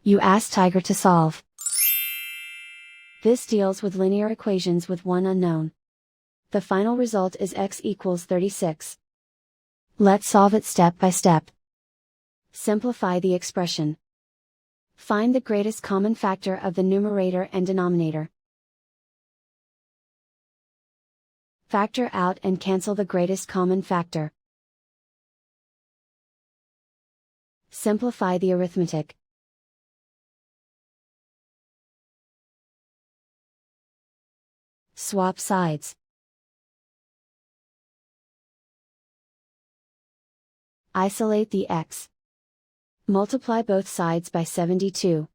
You ask Tiger to solve. This deals with linear equations with one unknown. The final result is x equals 36. Let's solve it step by step. Simplify the expression. Find the greatest common factor of the numerator and denominator. Factor out and cancel the greatest common factor. Simplify the arithmetic. Swap sides. Isolate the x. Multiply both sides by 72.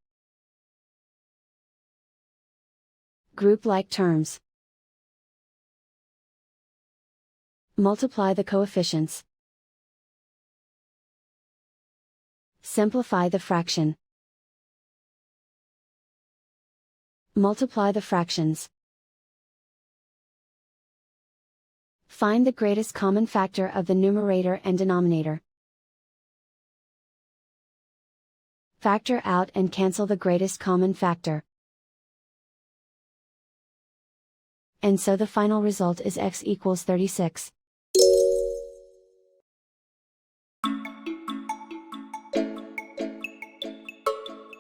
Group like terms. Multiply the coefficients. Simplify the fraction. Multiply the fractions. Find the greatest common factor of the numerator and denominator. Factor out and cancel the greatest common factor. And so the final result is x equals 36.